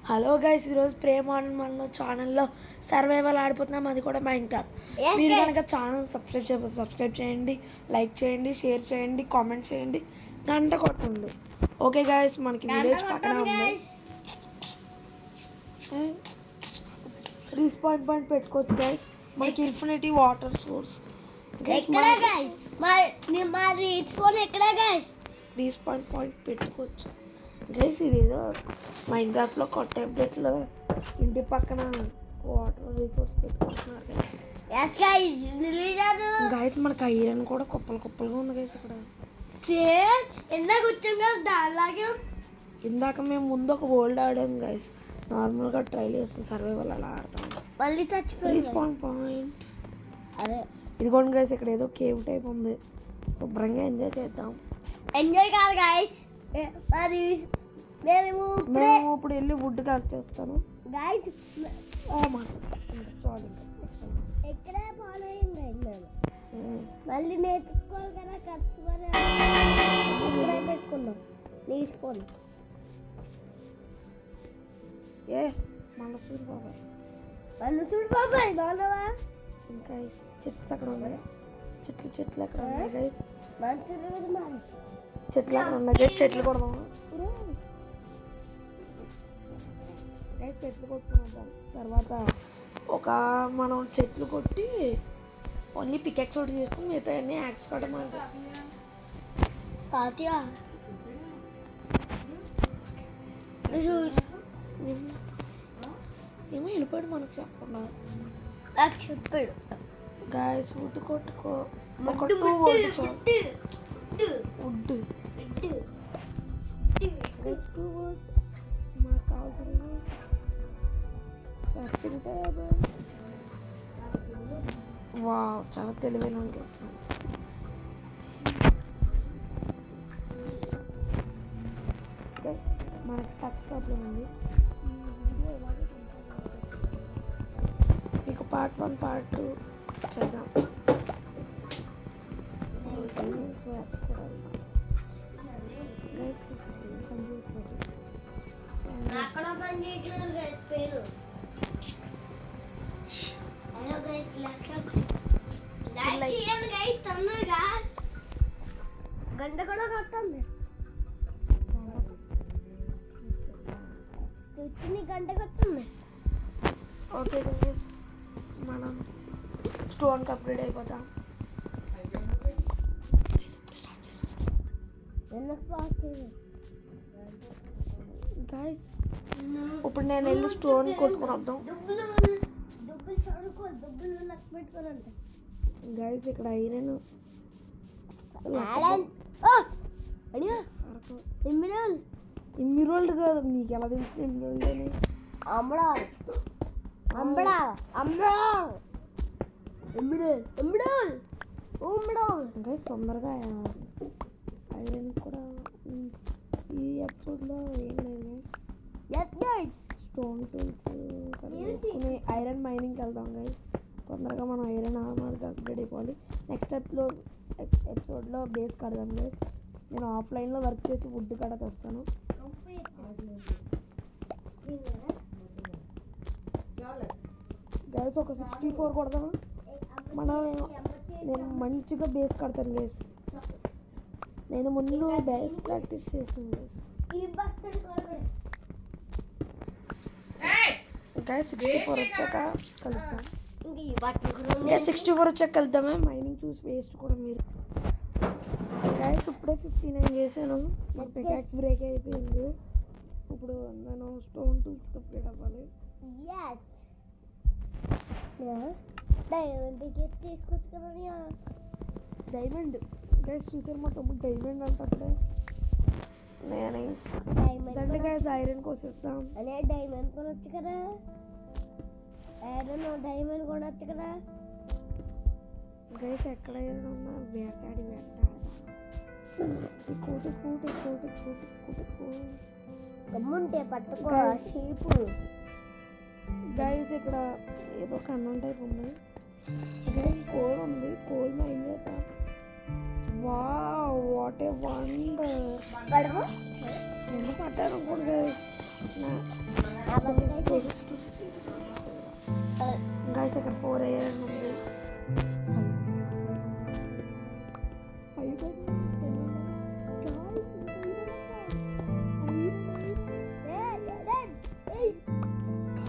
Hello guys, ఈరోజు ప్రేమ మనలో ఛానల్లో సర్వైవల్ ఆడిపోతున్నాం, అది కూడా మైన్క్రాఫ్ట్. మీరు కనుక ఛానల్ సబ్స్క్రైబ్ చేయండి, లైక్ చేయండి, షేర్ చేయండి, కామెంట్ చేయండి, గంట కొట్టండి. ఓకే గైస్, మనకి విలేజ్ పక్కన ఉంది. రీస్పాన్ పాయింట్ పెట్టుకోవచ్చు గైస్. మనకి infinity water source. Respawn point పెట్టుకోవచ్చు గైస్. ఇదేదో మైన్క్రాఫ్ట్లో కొత్త అప్డేట్లో ఇంటి పక్కన వాటర్ రిసోర్స్ పెట్టుకుంటున్నారు గైస్. మనకి ఐరన్ కూడా కుప్పలుగా ఉంది గైస్ ఇక్కడ. ఇందాక మేము ముందు ఒక వరల్డ్ ఆడాము గైస్, నార్మల్గా ట్రైల్ చేస్తాం, సర్వైవల్ అలా ఆడతాం. రీస్పాన్ పాయింట్ అదే ఇదిగోండి గైస్, ఇక్కడ ఏదో కేవ్ టైప్ ఉంది, శుభ్రంగా ఎంజాయ్ చేద్దాం. ఎంజాయ్ కాదు గైస్, మేము ఇప్పుడు వెళ్ళి వుడ్ కట్ చేస్తాను గైస్. ఎక్కడే మళ్ళీ నేర్చుకోవాలి కదా, కష్టపడి పెట్టుకున్నాం. తీసుకోండి మనసూరు బాబాయ్, బాగున్నావా? ఇంకా చెట్లు అక్కడ ఉన్నాయి, చెట్లు అక్కడ ఉన్నాయి గైస్. చెట్లు అక్కడ ఉన్నాయి గైస్, చెట్లు కొడదాం. చెట్లు కొట్టుకున్నాం తర్వాత మనం చెట్లు కొట్టి ఓన్లీ పికెక్స్ ఒకటి చేసుకుని మిగతా అన్నీ యాక్స్ కట్టమంట. ఏమో వెళ్ళిపోయాడు మనకు చెప్పకుండా. చెప్పాడు గాయస్, వుడ్ కొట్టుకో, వుడ్ మనకు కావాల్సిన వావ్, చాలా తెలివైన చేస్తాను. మనకి టచ్ ప్రాబ్లం ఉంది. మీకు పార్ట్ 1 పార్ట్ 2 చేద్దాం. గంట కూడా కట్టండి, గంట కట్టండి. ఓకే గైస్, మనం స్టోన్ కంప్లీట్ అయిపోతాం. గైస్, ఇప్పుడు నేను వెళ్ళి స్టోన్ కొట్టుకుని వద్దాం గైస్. ఇక్కడ ఐరన్ ఇమ్మిరోల్డ్ కాదు, మీకు ఎలా తెలుసు ఇమ్మిరోల్డ్ అని? గైస్, తొందరగా ఐరన్ కూడా ఈ ఎపిసోడ్లో ఏం లేదు. స్టోన్ టూల్స్ వేసుకుని ఐరన్ మైనింగ్కి వెళ్దాం గైస్. తొందరగా మనం ఐరన్ ఆర్మర్కి అప్గ్రేడ్ అయిపోవాలి. నెక్స్ట్ ఎపిసోడ్లో బేస్ కడదాం గైస్. నేను ఆఫ్లైన్లో వర్క్ చేసి వుడ్ కడ తెస్తాను గైస్. ఒక 64 కొడదాం నేను మంచిగా బేస్ కడతాను గైస్. నేను ముందు బేస్ ప్రాక్టీస్ చేసాను గైస్. 64 వచ్చాక కలుద్దాం. 64 వచ్చాక కలుద్దామే. మైనింగ్ చూసి వేస్ట్ కూడా మీరు గైస్. ఇప్పుడే 59 చేశాను, మా పికాక్స్ బ్రేక్ అయిపోయింది. ఇప్పుడు నేను స్టోన్ టూల్స్ కంప్లీట్ అవ్వాలి. డైమండ్ గైస్, చూసారు మా తమ్ముడు డైమండ్ అంటే నేను దండి గైస్ ఐరన్ కోసేస్తాం. అనే డైమండ్ కొనొచ్చు కదా, ఐరన్ డైమండ్ కొనొచ్చు కదా గైస్. ఎక్కడ ఐరన్ ఉన్నా వేటాడి గమ్ముంటే పట్టుకో షీపు గైస్. ఇక్కడ ఏదో కన్నం టైప్ ఉంది గైస్. కోల్ ఉంది, కోల్ మైన్ చేద్దాం. Wow, what a wonder. పడుకో నేను పట్టాను అనుకోండి గైస్. గైస్ ఇక్కడ 4 ఐరన్ ఉంది. 5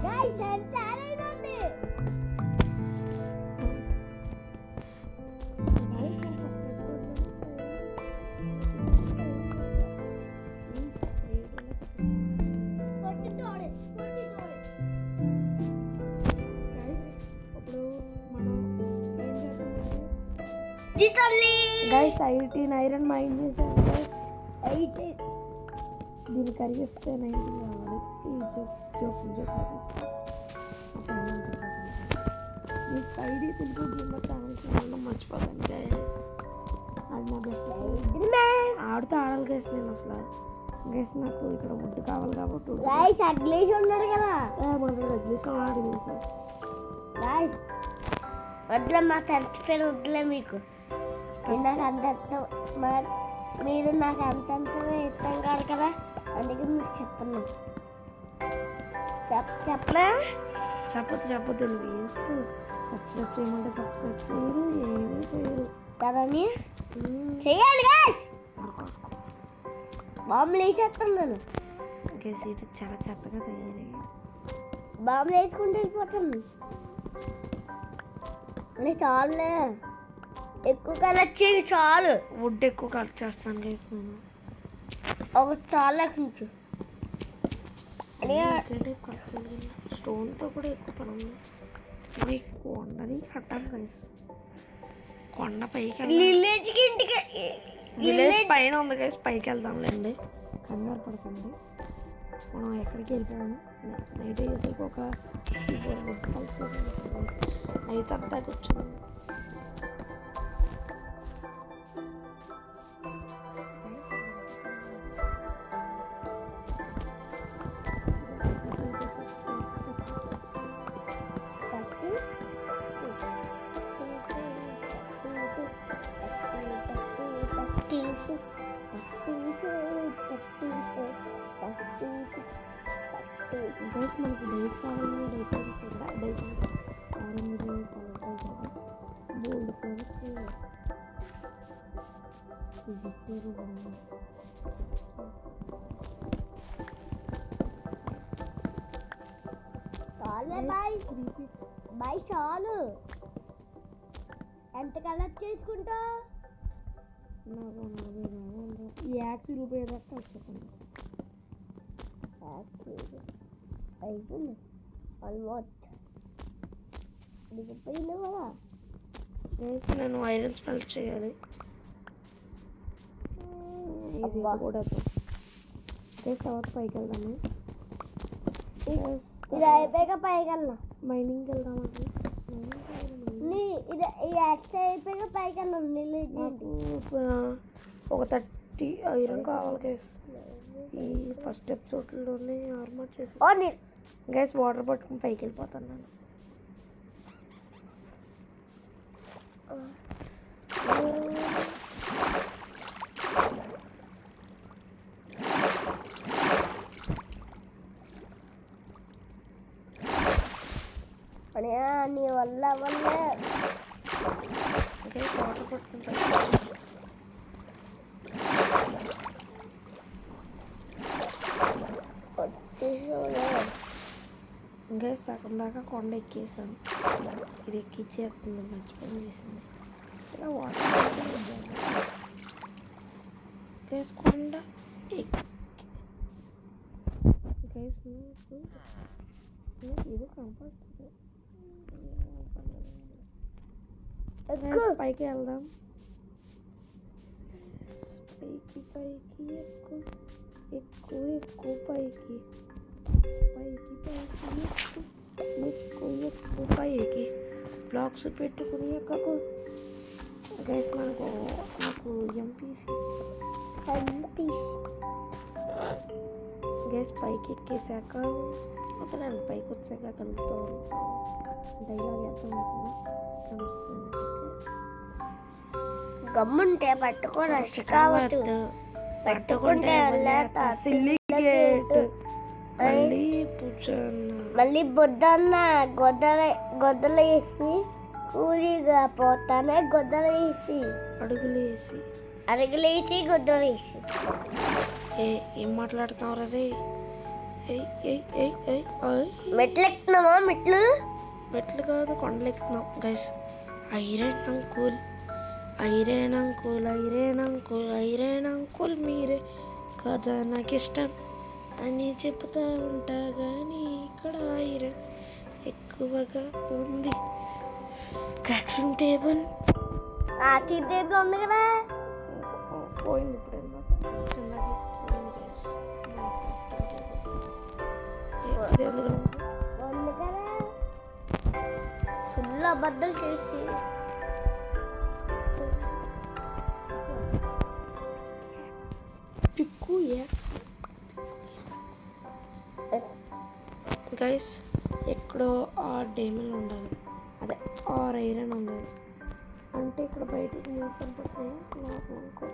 గైస్ ఎంత ఆరైంది గైస్ 18 ఐరన్ మైన్ చేశాను గైస్. 18 దీన్ని కరిగిస్తే 19 కావాలి. ఈ జోక్ మీకు ఐడి తెలుగు గేమర్ ఛానల్ చూడడం మర్చిపోతాను గైస్. అది నా బెస్ట్ ఆడితే ఆడాలి గైస్. నేను అసలు గైస్ నాకు ఇక్కడ వుడ్ కావాలి కాబట్టి గైస్ అగ్లీష్ ఉన్నాడు కదా మనకి అగ్లీష్ ఆడి గైస్ వద్దులే మాకు ఎంత పేరు వద్దులే మీకు నాకు అంత మీరు నాకు అంతంత ఇష్టం కాదు కదా అందుకే మీకు చెప్తున్నా చెప్పనా చెప్పొద్దు వేస్ట్. సబ్స్క్రైబ్ చేయమంటే సబ్స్క్రైబ్ చేయరు, ఏమీ చేయరు కదని చెయ్యాలి బాంబులు వేసేస్తున్నాను. సీటు చాలా చెత్తగా తయారయ్యి బాంబులు వేసుకుంటూ వెళ్ళిపోతాను. చాలులే ఎక్కువ కలెక్ట్ చేయి చాలు. వుడ్ ఎక్కువ కలెక్ట్ చేస్తాను గైస్ నేను. ఒక చాలు లెక్కించు. స్టోన్తో కూడా ఎక్కువ పని ఉంది. మనం కొండని కట్టాలి గైస్. కొండ పైకి విలేజ్కి ఇంటికి విలేజ్ పైన ఉంది గైస్. పైకి వెళ్దాంలేండి, కంగారు పడకండి. మనం ఎక్కడికి వెళ్ళిపోయాము. నైట్ అయ్యేసరికి ఒక 4 వుడ్ కలుపుతుంది. నైట్ అంతా కూర్చున్నాము. గైస్ మనకి డైస్ కావాలని డైస్ ఆరెంజ్ బోల్డ్ ఫ్లవర్స్ చాలే బాయ్ బాయ్ చాలు. ఎంత కలెక్ట్ చేసుకుంటా నాకు 40 ఈ యాక్స్ రూపాయి దాకా వచ్చేసాను. అయిపోయింది ఆల్మోస్ట్ దిగిపోయింది కదా. నేను ఐరన్ స్మెల్ట్ చేయాలి. ఇది కూడా తర్వాత పైకి వెళ్దాము. ఇది అయిపోయాక పైకి వెళ్దాం. మైనింగ్కి వెళ్దామండి. ఇది ఈ యాక్స్ అయిపోయాక పైకి వెళ్దాం. ఒక 30 ఐరన్ కావాలి గైస్. ఈ ఫస్ట్ ఎపిసోడ్లోనే ఆర్మర్ చేసి గైస్ వాటర్ పట్టుకుని పైకి వెళ్ళిపోతాను నేను. నీ వల్ల గైస్ వాటర్ పట్టుకుంటాను. గైస్ సగం దాకా కొండ ఎక్కేసాను. ఇది ఎక్కిచ్చేస్తుంది, మర్చిపోయి చేసింది. ఇలా వాటర్ గైస్ కొండ గైస్ ఇది కంఫర్ట్. పైకి వెళ్దాం. పైకి ఎక్కువ పైకి పైకి బ్లాక్స్ పెట్టుకుని ఎక్కకు గైస్. నాకు ఎంపీసీ గైస్ పైకి ఎక్కేసాక వదలండి. పైకి వచ్చాక కలుగుతూ డైలాగ్ వేద్దాం అనుకున్నా. గమ్ముంటే పట్టుకోరా షికావత్ పట్టుకుంటే సిల్లిగేట్ మళ్ళీ పూజ మళ్ళీ బొద్దన్న గొద్దలు వేసి కూలిగా పోతానే గొద్దలు వేసి అడుగులేసి గొద్దలు వేసి ఏం మాట్లాడుతున్నావు రే? మెట్లు ఎక్కుతున్నావా? మెట్లు కాదు, కొండలు ఎక్కుతున్నాం గైస్. ఐరన్ అంకుల్ మీరే కదా నాకు ఇష్టం అని చెప్తా ఉంటా, కానీ ఇక్కడ ఐరన్ ఎక్కువగా ఉంది. క్రాఫ్టింగ్ టేబుల్ ఉంది కదా, పోయింది ఇప్పుడు ఉంది కదా. ఫుల్ అబద్ధాలు చేసి పిక్కు గైస్, ఎక్కడో 6 డైమండ్ ఉండాలి, అదే 6 ఐరన్ ఉండాలి. అంటే ఇక్కడ బయటికి కనపడుతున్నాయి నాకు అనుకో.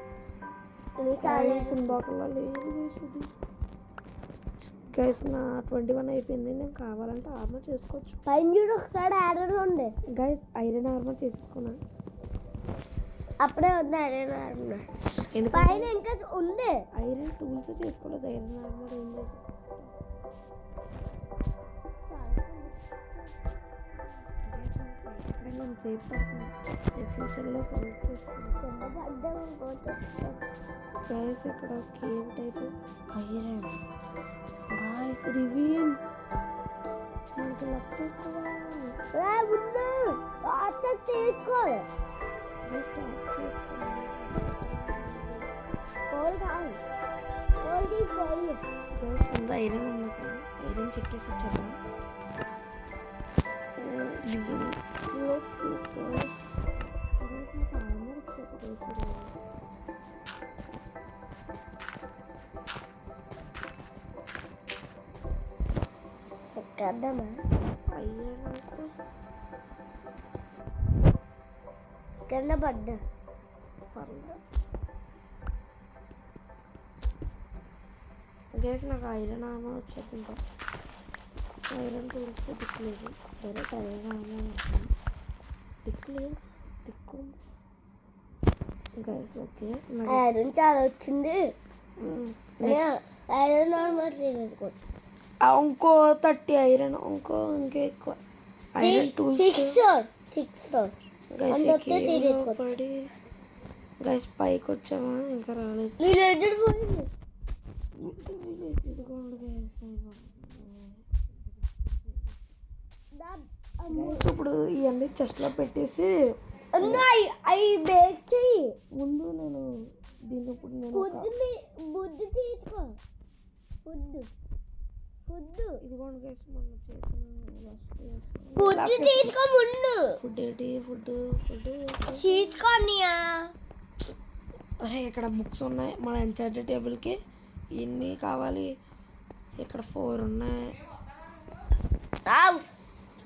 బాకుల్లో లేదు ఇది గైస్. నా 21 అయిపోయింది. నేను కావాలంటే ఆర్మర్ చేసుకోవచ్చు. పైన చూడు ఒకసారి ఐరన్ ఉంది గైస్. ఐరన్ ఆర్మర్ చేసుకున్నా, అప్పుడే ఉంది ఐరన్ ఆర్మర్. ఎందుకు పైన ఇంకా ఉంది ఐరన్ టూల్స్ చేసుకోలేదు. ఐరన్ ఆర్మర్ ఏం చేసి నేను సేఫ్ పడుతున్నాను. ఫ్యూచర్లో కనెక్ట్ చేసుకున్నాను గైస్. ఇక్కడ cave type iron guys. Reveal మనకు లక్ తీసుకోవాలి. ఐరన్ ఉంది అక్కడ. ఐరన్ చెక్కేసి వచ్చేద్దాం. చెక్కేద్దామా? కింద పడ్డా గైస్. నాకు ఐరన్ ఆర్మర్ వచ్చేది. ఇంకా ఐరన్ టూల్స్ దిక్కులేదు. డైరెక్ట్ ఐరన్ ఆర్మర్ దిక్కులేదు. గైస్ ఓకే, ఐరన్ చాలా వచ్చింది. ఐరన్ ఆర్మర్ ఇంకో 30 ఐరన్, ఇంకా ఎక్కువ ఐరన్ టూల్స్. పడి గైస్ పైకి వచ్చామా, ఇంకా రాలేదు. ఇప్పుడు ఇవన్నీ చెస్ట్లో పెట్టేసి ముందు నేను దీన్ని ఇప్పుడు బుద్ధి తీసుకో. ఇదిగోండి గైస్, మనం చేసిన బుద్ధి తీసుకో ముందు. ఫుడ్ తీసుకోనియా. అరే ఇక్కడ బుక్స్ ఉన్నాయి. మన ఎన్చార్ట్ టేబుల్కి ఇన్ని కావాలి. ఇక్కడ 4 ఉన్నాయి.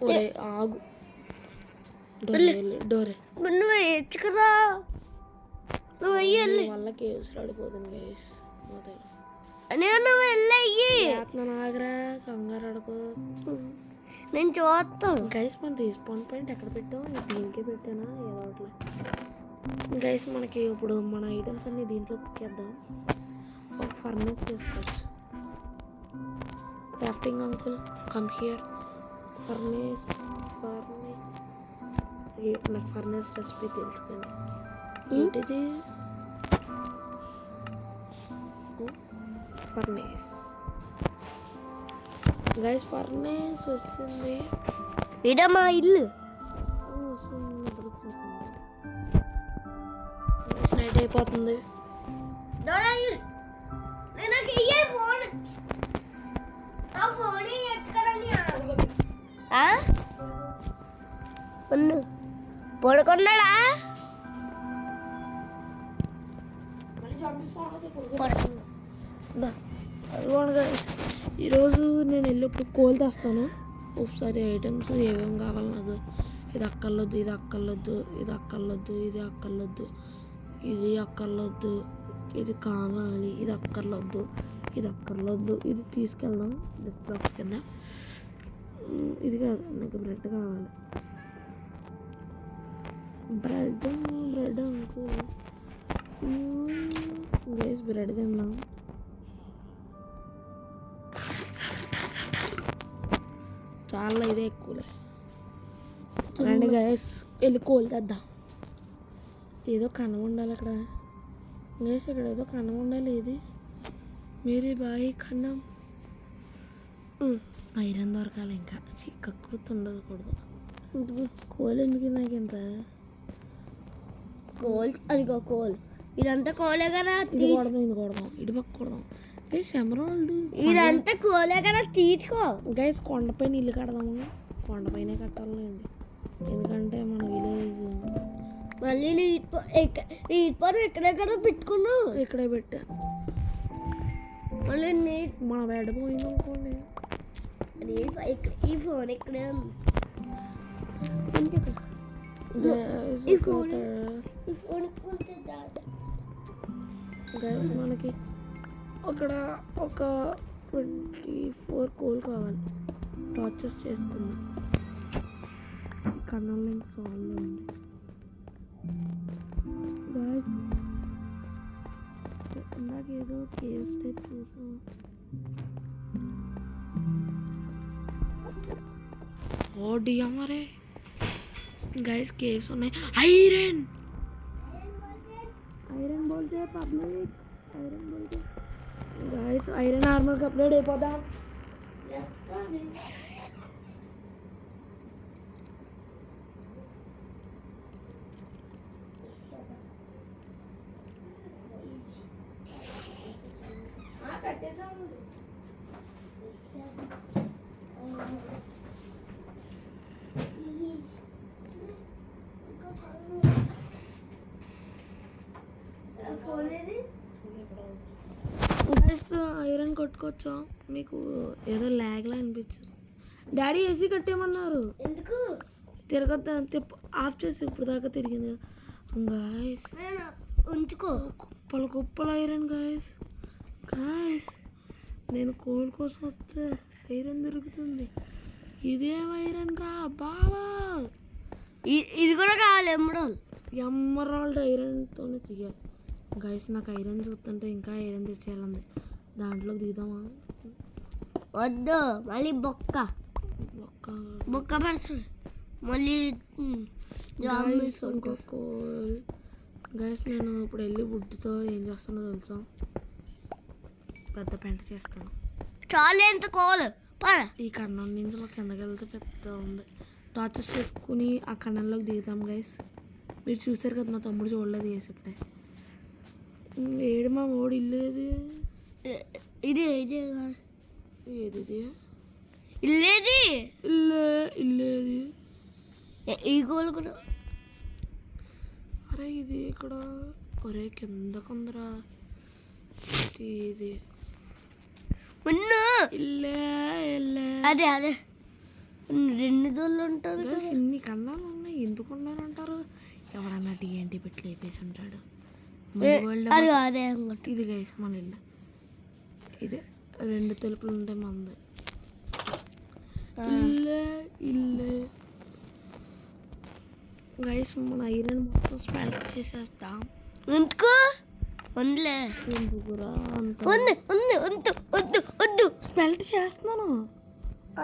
ఒరే ఆగు, డోరే నువ్వు వేయచ్చు కదా. నువ్వు వెయ్యాలి. వల్ల కేవ్స్ రాడిపోతుంది గైస్. నువ్వు వెళ్ళయ్యి. ఆగరా, కంగారు అడుగు. నేను చూస్తాను గైస్. మన రీస్పాన్ పాయింట్ ఎక్కడ పెట్టాం? దీనికే పెట్టానా ఏదో ఒకటి. గైస్ మనకి ఇప్పుడు మన ఐటమ్స్ అన్ని దీంట్లో కుక్కేద్దాం. ఒక ఫర్నేస్ చేసుకోవచ్చు. Crafting uncle come here. Furnace నాకు ఫర్నేస్ రెసిపీ తెలుసు కానీ ఏంటిది? Furnace guys. ఫర్నేస్ వచ్చింది. ఇదా మా ఇల్లు. నైట్ అయిపోతుంది. పడుకున్నాడా? ఈరోజు నేను వెళ్ళినప్పుడు కోల్ తెస్తాను. ఒకసారి ఐటమ్స్ ఏమేమి కావాలి నాకు. ఇది అక్కర్లొద్దు, ఇది అక్కర్లొద్దు, ఇది అక్కర్లొద్దు, ఇది అక్కర్లొద్దు, ఇది అక్కర్లొద్దు, ఇది కావాలి, ఇది అక్కర్లొద్దు, ఇది అక్కర్లేదు, ఇది తీసుకెళ్దాం బ్రెడ్ బాక్స్ కింద. ఇది కాదు, నాకు బ్రెడ్ కావాలి. బ్రెడ్ అనుకో గైస్, బ్రెడ్ తిందాం. చాలా ఇదే ఎక్కువలే. రండి గైస్, వెళ్ళి కోల్ తెద్దాం. ఏదో కన్నం ఉండాలి అక్కడ గైస్, ఇక్కడ ఏదో కన్నం ఉండాలి. ఇది మేరే బాయి కన్నం. ఐరన్ దొరకాలి ఇంకా, కక్కుర్తి ఉండకూడదు. కోల్ ఎందుకు నాకు ఇంత కోల్? అదిగో కోల్, ఇదంతా కోలే కదా. ఇది కొడదాం, ఇది కొడదాం, ఇటు పక్క కొడదాం. గైస్ ఎమరాల్డ్ ఇదంతా కోలే కదా, తీసుకో. గైస్ కొండపైన ఇల్లు కడదాము. కొండపైనే కట్టాలండి, ఎందుకంటే మన విలేజ్. మళ్ళీ నీటిపారు ఎక్కడెక్కడ పెట్టుకున్నావు? ఇక్కడే పెట్టా. మళ్ళీ మన బెడ్ పోయింది అనుకోండి. ఈ ఫోన్ ఇక్కడే ఉంది. గైస్ మనకి అక్కడ ఒక 24 కోల్ కావాలి. టార్చెస్ చేసుకుందాం. కన్నం లింక్ సాల్వ్ అండి గైస్. ఇందాక ఏదో కేవ్ స్టైప్ చూసాం. ఓ డియమరే గైస్, కేవ్స్ ఉన్నాయి. ఐరన్ బోల్తే పబ్లిక్, ఐరన్ బోల్తే గైస్. ఐరన్ ఆర్మర్కి అప్లోడ్ అయిపోదాం. గైస్ ఐరన్ కొట్టుకోవచ్చా? మీకు ఏదో ల్యాగ్లా అనిపించదు. డాడీ ఏసీ కట్టేయమన్నారు. ఎందుకు? తిరగద్దు, ఆఫ్ చేసి ఇప్పుడు దాకా తిరిగింది కదా గాయస్. ఉంచుకో. కుప్పలు ఐరన్ గాయస్. నేను కోల్ కోసం వస్తే ఐరన్ దొరుకుతుంది. ఇదేం ఐరన్ రా బావా. ఇది కూడా కావాలి. ఎమరాల్డ్ ఐరన్తోనే తీయాలి గైస్. నాకు ఐరన్ చూస్తుంటే ఇంకా ఐరన్ తెచ్చేయాలంది. దాంట్లోకి దిగుదామా? వద్దు, మళ్ళీ బొక్క పడుతుంది. మళ్ళీ కోల్ గైస్. నేను ఇప్పుడు వెళ్ళి వుడ్తో ఏం చేస్తానో తెలుసా? పెద్ద పెంట చేస్తాను. చాలా ఎంత కోల్. ఈ కన్నం నుంచి కిందకి వెళ్తే పెద్ద ఉంది. టార్చెస్ చేసుకుని ఆ కన్నంలోకి దిగుతాం గైస్. మీరు చూసారు కదా, మా తమ్ముడు చూడలేదు చేసేప్పుడే. ఏడు మా ఓడి ఇల్లేది. ఇది ఏది ఇల్లేది ఈ గోల్ కూడా. అరే ఇది ఇక్కడ, ఒరే కింద కొందరా. ఇది ఇల్లే అదే 2 దోళ్ళు ఉంటారు. ఇన్ని కన్నాలు ఉన్నాయి, ఎందుకు ఉన్నారంటారు? ఎవరన్నా టీఎన్టీ పెట్టి లేపేసి ఉంటాడు. ఇది గైస్ మన ఇల్లు. ఇదే 2 తలుపులు ఉంటాయి మంది. ఇల్లే గైస్. మన ఐరన్ మొత్తం స్మెల్ట్ చేసేస్తాం. ఎందుకురా వద్దు స్మెల్ట్ చేస్తున్నాను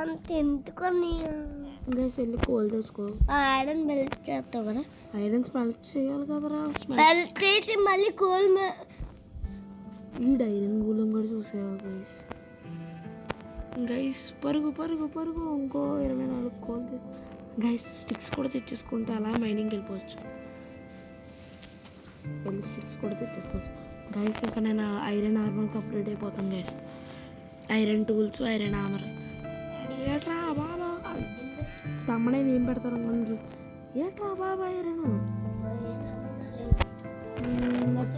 అంత ఎందుకని. గైస్ వెళ్ళి కోల్ తెచ్చుకో. ఐరన్ మెల్ట్ చేస్తావు కదా. ఐరన్ స్మెల్ట్ చేయాలి కదరా. మెల్ట్ చేసి మళ్ళీ కోల్ ఈ ఐరన్ గూలం కూడా చూసావా గైస్? గైస్ పరుగు ఇంకో 24 కోల్ గైస్. స్టిక్స్ కూడా తెచ్చేసుకుంటే అలా మైనింగ్కి వెళ్ళిపోవచ్చు. స్టిక్స్ కూడా తెచ్చేసుకోవచ్చు గైస్. ఇంకా నేను ఐరన్ ఆర్మర్కి అప్గ్రేడ్ అయిపోతాను guys. Iron tools, iron armour. ఏట్రా బాబా తమ్మనే ఏం పెడతారు అందరూ? ఏట్రా బాబా iron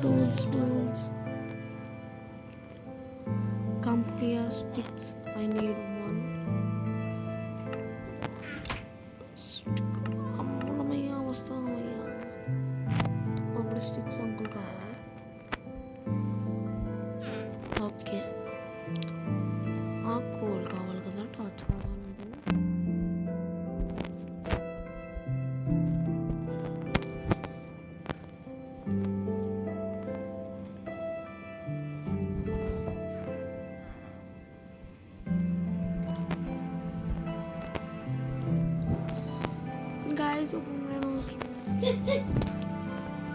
tools. Come here, sticks. I need 1 stick. అమ్మయ్యా వస్తామయ్యా. అప్పుడు స్టిక్స్ అంకుల్ కావాలి. ఓకే గైస్ ఇప్పుడు నేను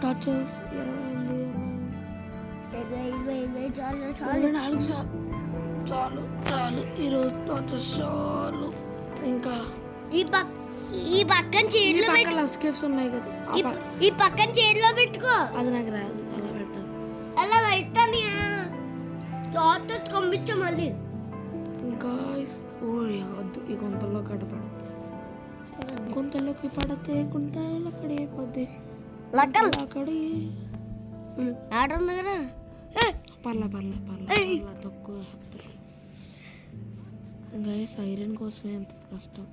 టచెస్ 28 చాలు 24 చాలు చాలు ఈరోజు టచెస్ చాలు. ఇంకా ఈ పక్కన చేతిలో స్కేప్స్ ఉన్నాయి కదా, ఈ పక్కన చేతిలో పెట్టుకో. అది నాకు రాదు, అలా పెట్టాలి. అలా పెట్టాలి, చాట్ పంపించు మళ్ళీ. ఇంకా వద్దు, ఈ గుంతల్లో పడద్దు. గుంతలోకి పడితే గుంతలో అయిపోద్ది. అక్కడే ఆట ఉంది కదా, పర్ల తక్కువ. గైస్ ఐరన్ కోసమే ఎంత కష్టం.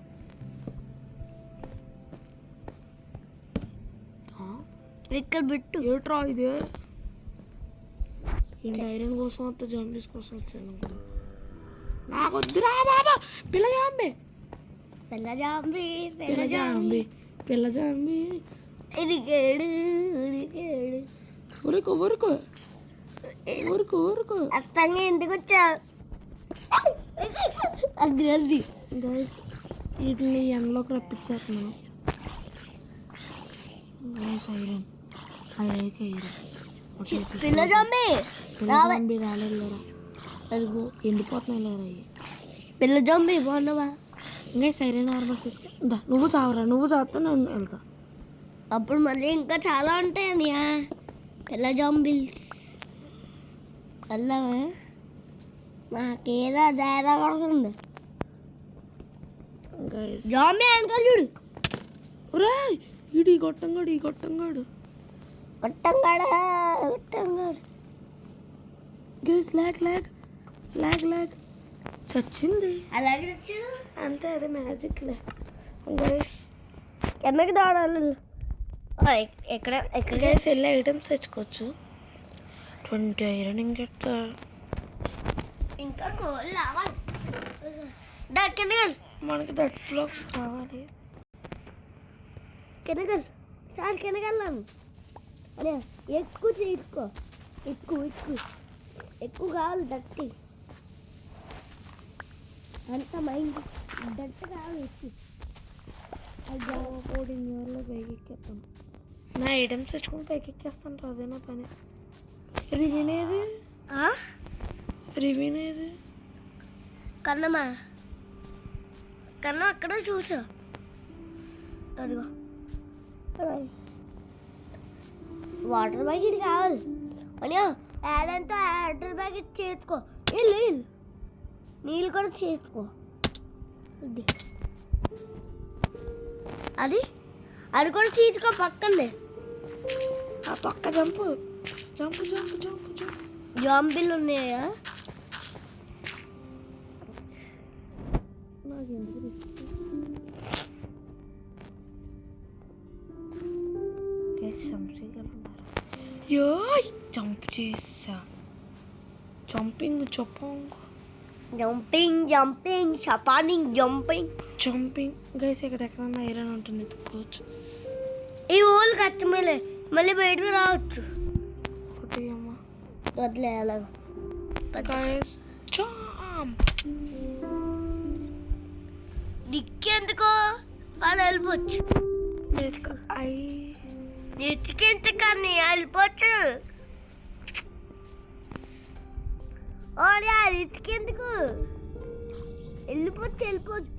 ఇక్కడ పెట్టు. ఏట్రా ఇది? ఏంటి ఐరన్ కోసం వస్తా, జాంబీస్ కోసం వచ్చాను. నాకు వద్దురా బాబా. పిల్ల జాంబీ ఇరిగాడు. ఊరుకో అత్తంగా ఎందుకు వచ్చావు? అది గైస్ వీటిని ఎండలోకి రప్పించేస్తున్నాను. గైస్ ఐరన్ పిల్ల జాంబీ రాలేదురా, అదిగో ఎండిపోతున్నాయి లేరా అయ్యి. పిల్ల జాంబీ బాగున్నావా? ఇంకా ఐరన్ ఆర్మర్ చేసుకో. నువ్వు చావరా, నువ్వు చావుతా నేను వెళ్తా. అప్పుడు మళ్ళీ ఇంకా చాలా ఉంటాయి అన్నయ్య పిల్ల జాంబీలు. వెళ్దామా? నాకేదో దాదా పడుతుంది. జాంబీ వెనకాల చూడు. ఒరే ఈ గొట్టంగాడు గొట్టంగాడు గైస్ లాగ్ చచ్చింది. అలాగే వచ్చాడు అంతే, అదే మ్యాజిక్ లే. గైస్ కిందకి దాడాలి. ఎక్కడ గైస్ వెళ్ళి ఐటమ్స్ తెచ్చుకోవచ్చు. 20 ఐరన్ ఇంకెట్ ఇంకా కోళ్ళు రావాలి. కిందకి మనకి డెడ్ బ్లాక్స్ కావాలి. సార్ కిందకెళ్ళాను. అదే ఎక్కువ చేసుకో, ఎక్కువ కావాలి. దట్టి అంత మైండ్ దట్టు కావాలి. కోడింగ్లో పైకి ఎక్కేస్తాను. నా ఐటమ్స్ తెచ్చుకుని పైకి ఎక్కేస్తాను. అదే నా పని. రివీనేది కన్నమా అక్కడ చూసా. అదిగో వాటర్ ప్యాకెట్ కావాలి అని యాడంతా వాటర్ ప్యాకెట్ చేసుకో. ఇల్లు నీళ్ళు కూడా చేసుకో. అది కూడా తీసుకో పక్కనే. ఆ తొక్క జంపు జాంబీలు ఉన్నాయా? జంప్ చేసా. జంపింగ్ గైస్ ఇక్కడ ఎక్కడన్నా ఐరన్ ఉంటుంది, ఎత్తుకోవచ్చు. ఈ ఊళ్ళు కచ్చమలే మళ్ళీ బయటకు రావచ్చు. ఒకటి అమ్మ వదిలేయాలి. దిక్కేందుకో వాళ్ళు వెళ్ళిపోవచ్చు. ఎత్తుకెంత కానీ వెళ్ళిపోవచ్చు. ఎత్తుకెందుకు వెళ్ళిపోవచ్చు.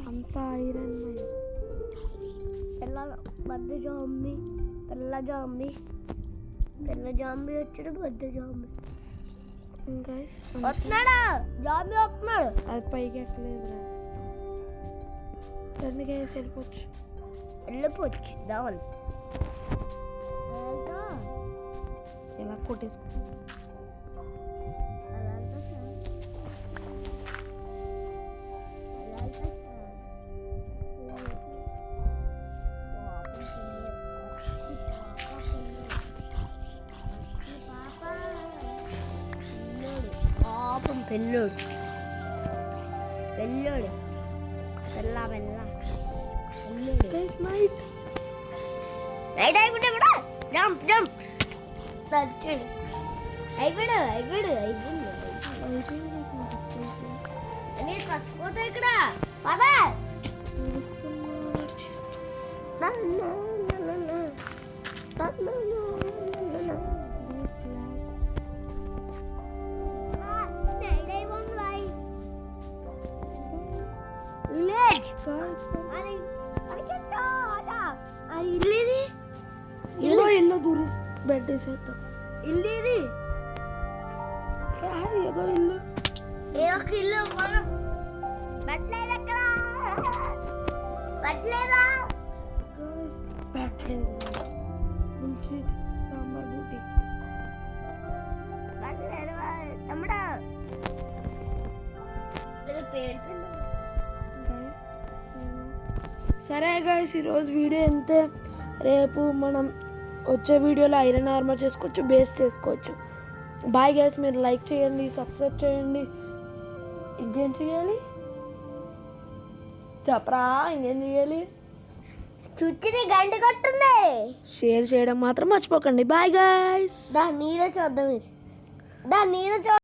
అంతా ఐరన్. పిల్ల జాంబీ వచ్చాడు. పెద్ద జాంబీ వస్తున్నాడా? జాంబీ వస్తున్నాడు. అది పైకి ఎక్కలేదురా. వెళ్ళిపోవచ్చు దావాలి. ఎలా కొట్టేసుకుంటా. పెళ్ళోడు నైట్ అయిపోతే కూడా జంప్ అయిపోయాడు. చచ్చిపోతా ఇక్కడ పదా. ఏదో ఇల్లు దూరి పెట్టేసేద్దాం. ఇల్లు ఇది ఏదో ఇల్లు ఇల్లు బట్టలేదు అక్కడ బట్టలేదా పెట్టలేదు. బుల్షిట్ సాంబార్ బూటి. బట్టలేదా తమ్ముడా సరే గైస్, ఈరోజు వీడియో అంతే. రేపు మనం వచ్చే వీడియోలో ఐరన్ ఆర్మర్ చేసుకోవచ్చు, బేస్ చేసుకోవచ్చు. బాయ్ గైస్, మీరు లైక్ చేయండి, సబ్స్క్రైబ్ చేయండి. ఇంకేం చేయాలి చెప్పరా? ఇంకేం చేయాలి? చుచ్చిని గంట కొట్టుంది. షేర్ చేయడం మాత్రం మర్చిపోకండి. Bye guys. దాని నీడ చూద్దాం, ఇది దాని నీడ చూద్దాం.